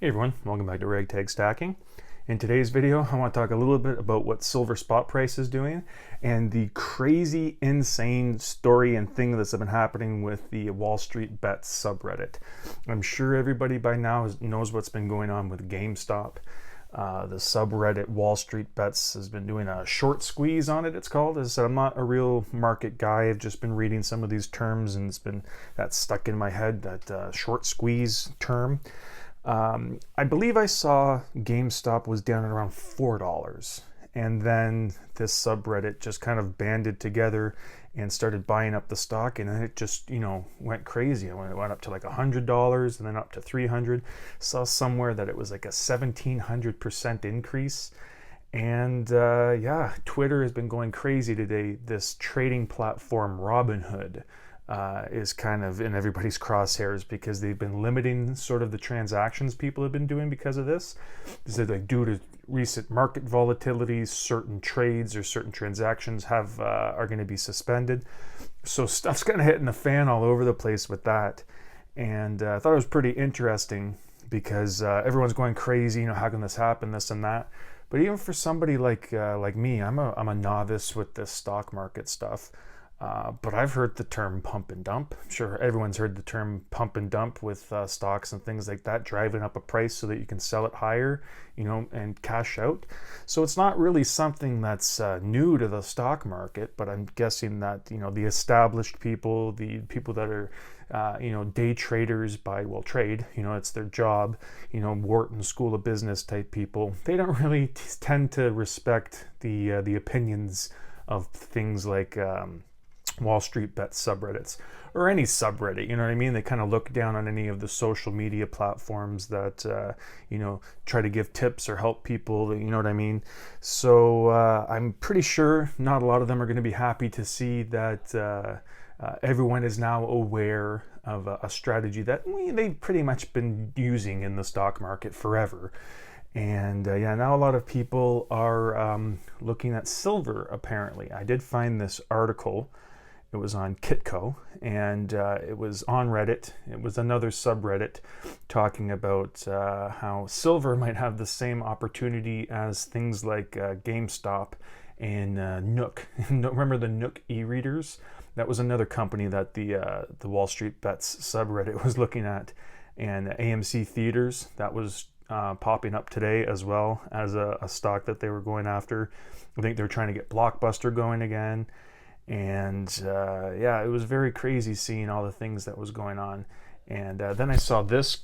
Hey everyone, welcome back to Ragtag Stacking. In today's video, I want to talk a little bit about what silver spot price is doing and the crazy, insane story and thing that's been happening with the Wall Street Bets subreddit. I'm sure everybody by now knows what's been going on with GameStop. The subreddit Wall Street Bets has been doing a short squeeze on it, it's called. As I said, I'm not a real market guy. I've just been reading some of these terms and that's stuck in my head, that short squeeze term. I believe I saw GameStop was down at around $4, and then this subreddit just kind of banded together and started buying up the stock, and then it just, went crazy. It went up to like $100 and then up to $300. Saw somewhere that it was like a 1,700% increase. And yeah, Twitter has been going crazy today. This trading platform Robinhood is kind of in everybody's crosshairs because they've been limiting sort of the transactions people have been doing because of this. This is like due to recent market volatility, certain trades or certain transactions are going to be suspended. So stuff's kind of hitting the fan all over the place with that. And I thought it was pretty interesting because everyone's going crazy. How can this happen? This and that. But even for somebody like me, I'm a novice with this stock market stuff. But I've heard the term pump and dump. I'm sure everyone's heard the term pump and dump with stocks and things like that, driving up a price so that you can sell it higher, and cash out. So it's not really something that's new to the stock market, but I'm guessing that, the established people, the people that are, day traders trade, it's their job, Wharton School of Business type people, they don't really tend to respect the opinions of things like, Wall Street Bets subreddits or any subreddit, you know what I mean? They kind of look down on any of the social media platforms that, try to give tips or help people, you know what I mean? So I'm pretty sure not a lot of them are going to be happy to see that everyone is now aware of a strategy that they've pretty much been using in the stock market forever. And yeah, now a lot of people are looking at silver, apparently. I did find this article. It was on Kitco, and it was on Reddit. It was another subreddit talking about how silver might have the same opportunity as things like GameStop and Nook. Remember the Nook e-readers? That was another company that the Wall Street Bets subreddit was looking at. And AMC Theaters, that was popping up today as well as a stock that they were going after. I think they're trying to get Blockbuster going again. And yeah, it was very crazy seeing all the things that was going on. And then I saw this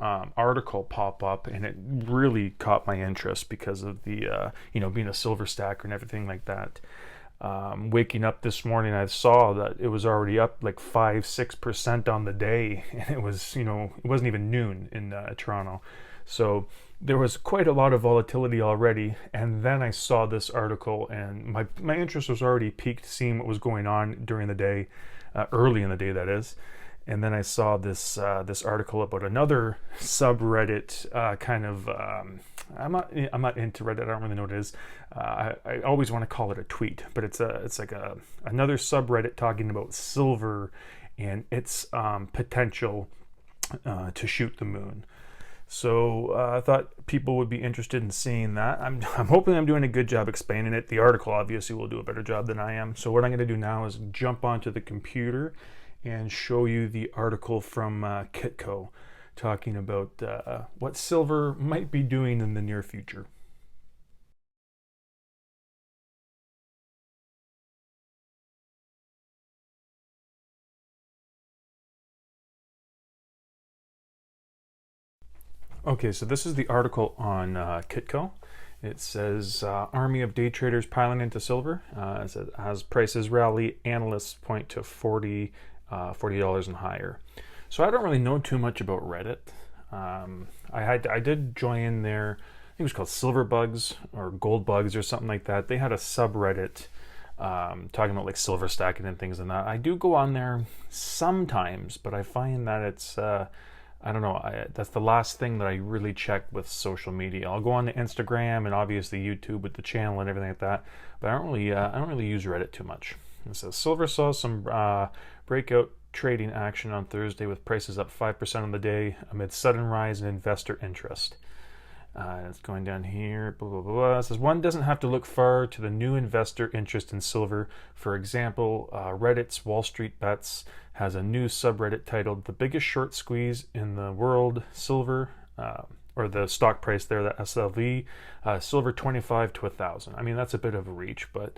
article pop up, and it really caught my interest because of the being a silver stacker and everything like that. Waking up this morning, I saw that it was already up like 5-6% on the day, and it was it wasn't even noon in Toronto. So there was quite a lot of volatility already, and then I saw this article, and my interest was already piqued seeing what was going on during the day, early in the day that is. And then I saw this article about another subreddit kind of. I'm not into Reddit. I don't really know what it is. I always want to call it a tweet, but it's like another subreddit talking about silver and its potential to shoot the moon. So I thought people would be interested in seeing that. I'm hoping I'm doing a good job explaining it. The article obviously will do a better job than I am. So what I'm going to do now is jump onto the computer and show you the article from Kitco talking about what silver might be doing in the near future. Okay, so this is the article on Kitco. It says, army of day traders piling into silver. It says, as prices rally, analysts point to $40 and higher. So I don't really know too much about Reddit. I did join their, I think it was called Silver Bugs or Gold Bugs or something like that. They had a subreddit talking about like silver stacking and things and that. I do go on there sometimes, but I find that it's I don't know. That's the last thing that I really check with social media. I'll go on to Instagram and obviously YouTube with the channel and everything like that, but I don't really use Reddit too much. It says silver saw some breakout trading action on Thursday with prices up 5% on the day amid sudden rise in investor interest. It's going down here, blah, blah, blah. It says one doesn't have to look far to the new investor interest in silver. For example, Reddit's wallstreetbets has a new subreddit titled "The Biggest Short Squeeze in the World: Silver," or the stock price there, the SLV, silver 25 to 1,000. I mean, that's a bit of a reach, but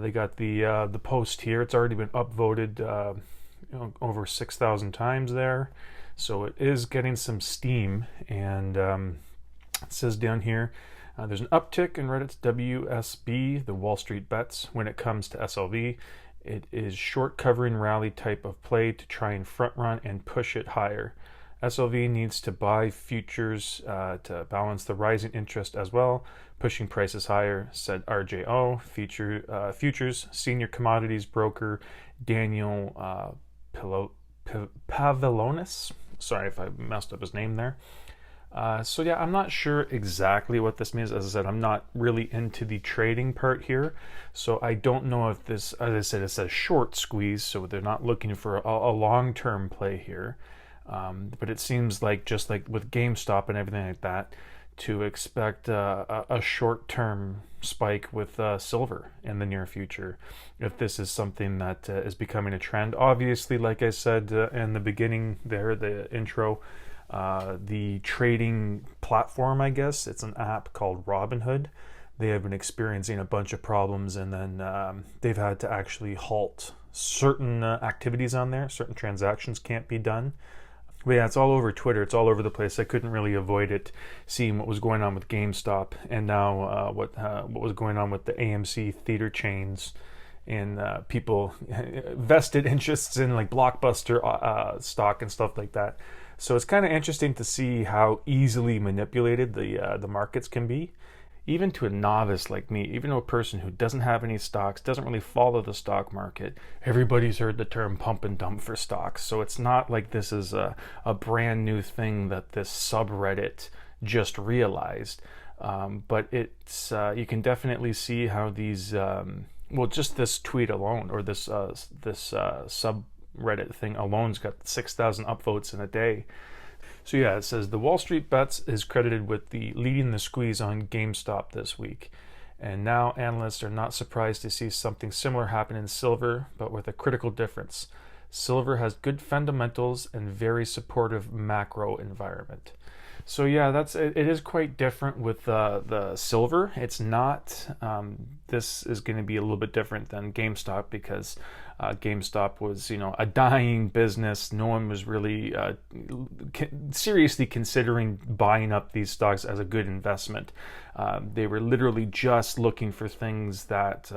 they got the post here. It's already been upvoted over 6,000 times there, so it is getting some steam. And it says down here, there's an uptick in Reddit's WSB, the Wall Street Bets, when it comes to SLV. It is short covering rally type of play to try and front run and push it higher. SLV needs to buy futures to balance the rising interest as well, pushing prices higher, said RJO, futures senior commodities broker Daniel Pavilonis. Sorry if I messed up his name there. So yeah, I'm not sure exactly what this means. As I said, I'm not really into the trading part here, so I don't know if this, as I said, it's a short squeeze, so they're not looking for a long-term play here. But it seems like, just like with GameStop and everything like that, to expect a short-term spike with silver in the near future, if this is something that is becoming a trend. Obviously, like I said in the beginning there, the intro, the trading platform, I guess, it's an app called Robinhood. They have been experiencing a bunch of problems, and then they've had to actually halt certain activities on there. Certain transactions can't be done. But yeah, it's all over Twitter. It's all over the place. I couldn't really avoid it, seeing what was going on with GameStop, and now what was going on with the AMC theater chains, and people vested interests in like Blockbuster stock and stuff like that. So it's kind of interesting to see how easily manipulated the markets can be. Even to a novice like me, even to a person who doesn't have any stocks, doesn't really follow the stock market, everybody's heard the term pump and dump for stocks. So it's not like this is a brand new thing that this subreddit just realized. But it's you can definitely see how these, just this tweet alone, or this subreddit thing alone's got 6,000 upvotes in a day. So yeah, it says the Wall Street Bets is credited with leading the squeeze on GameStop this week. And now analysts are not surprised to see something similar happen in silver, but with a critical difference. Silver has good fundamentals and very supportive macro environment. So yeah, it is quite different with the silver. It's not, this is going to be a little bit different than GameStop, because GameStop was, a dying business. No one was really seriously considering buying up these stocks as a good investment. They were literally just looking for things that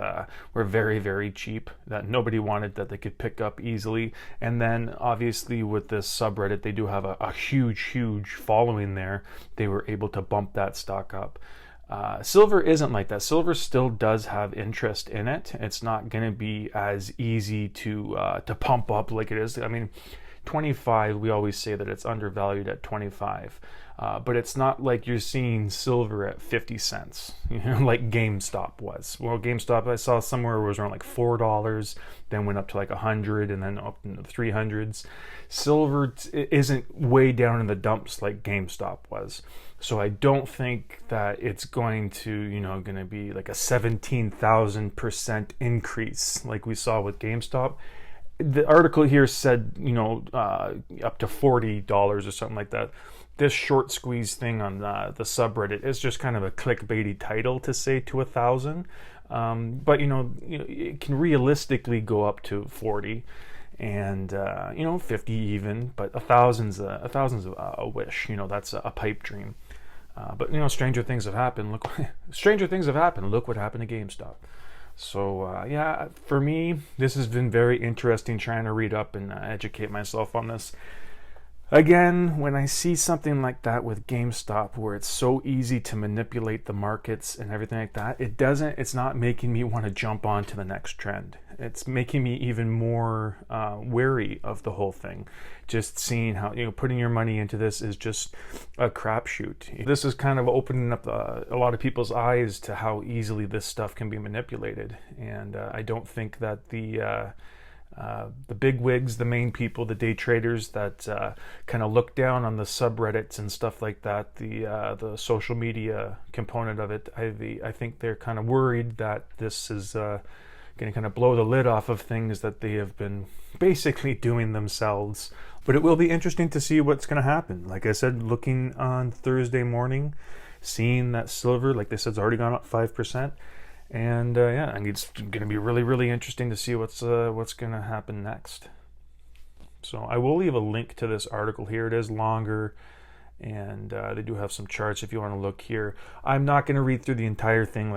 were very, very cheap, that nobody wanted, that they could pick up easily. And then obviously with this subreddit, they do have a huge following there. They were able to bump that stock up. Silver isn't like that. Silver still does have interest in it. It's not going to be as easy to pump up like it is. I mean, 25, we always say that it's undervalued at 25. But it's not like you're seeing silver at 50 cents, like GameStop was. Well, GameStop, I saw somewhere was around like $4, then went up to like 100, and then up into the 300s. Silver isn't way down in the dumps like GameStop was. So I don't think that it's going to, going to be like a 17,000% increase like we saw with GameStop. The article here said, up to $40 or something like that. This short squeeze thing on the subreddit is just kind of a clickbaity title to say to 1,000. But, it can realistically go up to 40 and, 50 even, but 1,000's a wish, that's a pipe dream. But stranger things have happened. Look what happened to GameStop. So yeah, for me, this has been very interesting trying to read up and educate myself on this. Again, when I see something like that with GameStop, where it's so easy to manipulate the markets and everything like that, it's not making me want to jump on to the next trend. It's making me even more wary of the whole thing. Just seeing how, putting your money into this is just a crapshoot. This is kind of opening up a lot of people's eyes to how easily this stuff can be manipulated. And I don't think that the big wigs, the main people, the day traders that kind of look down on the subreddits and stuff like that, the social media component of it, I think they're kind of worried that this is going to kind of blow the lid off of things that they have been basically doing themselves. But it will be interesting to see what's going to happen. Like I said, looking on Thursday morning, seeing that silver, like they said, it's already gone up 5%. And yeah, I think it's going to be really, really interesting to see what's going to happen next. So I will leave a link to this article here. It is longer, and they do have some charts if you want to look here. I'm not going to read through the entire thing.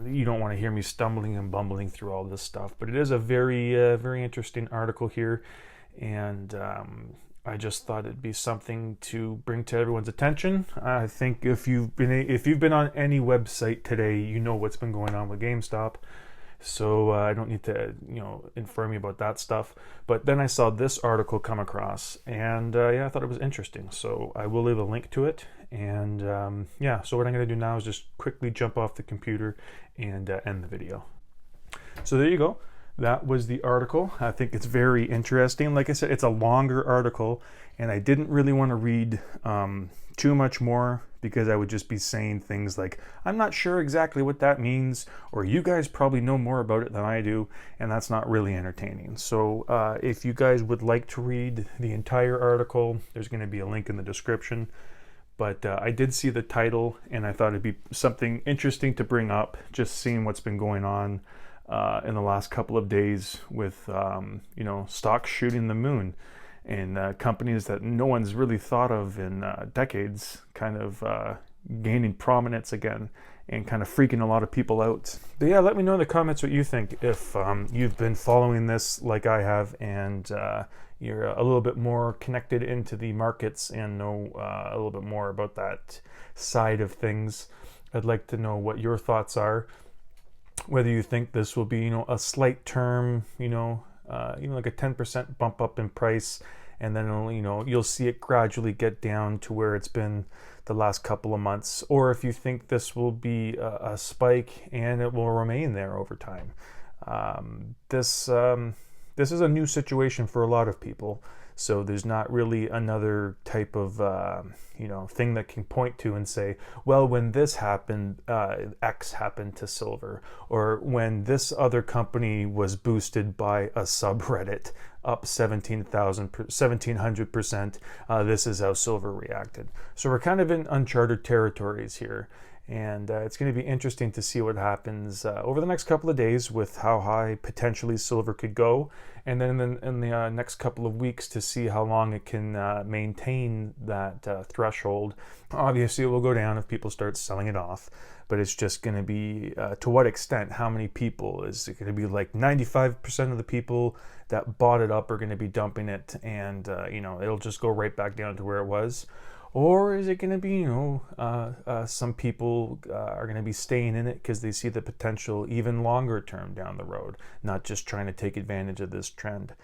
You don't want to hear me stumbling and bumbling through all this stuff. But it is a very, very interesting article here, and I just thought it'd be something to bring to everyone's attention. I think if you've been on any website today, you know what's been going on with GameStop. So I don't need to inform you about that stuff. But then I saw this article come across, and yeah, I thought it was interesting. So I will leave a link to it. And yeah, so what I'm going to do now is just quickly jump off the computer and end the video. So there you go. That was the article. I think it's very interesting. Like I said, it's a longer article, and I didn't really want to read too much more because I would just be saying things like, I'm not sure exactly what that means, or you guys probably know more about it than I do, and that's not really entertaining. So if you guys would like to read the entire article, there's going to be a link in the description. But I did see the title, and I thought it'd be something interesting to bring up, just seeing what's been going on in the last couple of days with stocks shooting the moon, and companies that no one's really thought of in decades kind of gaining prominence again and kind of freaking a lot of people out. But yeah, let me know in the comments what you think, if you've been following this like I have, and you're a little bit more connected into the markets and know a little bit more about that side of things. I'd like to know what your thoughts are. Whether you think this will be, a slight term, like a 10% bump up in price, and then, you'll see it gradually get down to where it's been the last couple of months, or if you think this will be a spike and it will remain there over time. This is a new situation for a lot of people. So there's not really another type of, thing that can point to and say, well, when this happened, X happened to silver, or when this other company was boosted by a subreddit up 1700%, this is how silver reacted. So we're kind of in uncharted territories here. And it's going to be interesting to see what happens over the next couple of days with how high potentially silver could go, and then in the next couple of weeks to see how long it can maintain that threshold. Obviously, it will go down if people start selling it off, but it's just going to be to what extent, how many people. Is it going to be like 95% of the people that bought it up are going to be dumping it, and it'll just go right back down to where it was? Or is it going to be, some people are going to be staying in it because they see the potential even longer term down the road, not just trying to take advantage of this trend.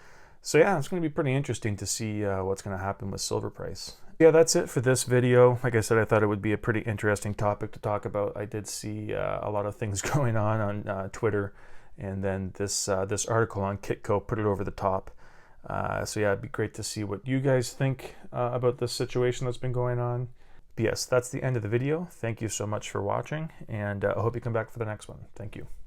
So yeah, it's going to be pretty interesting to see what's going to happen with silver price. Yeah, that's it for this video. Like I said, I thought it would be a pretty interesting topic to talk about. I did see a lot of things going on Twitter, and then this article on Kitco put it over the top. So yeah, it'd be great to see what you guys think about this situation that's been going on. But yes, that's the end of the video. Thank you so much for watching, and I hope you come back for the next one. Thank you.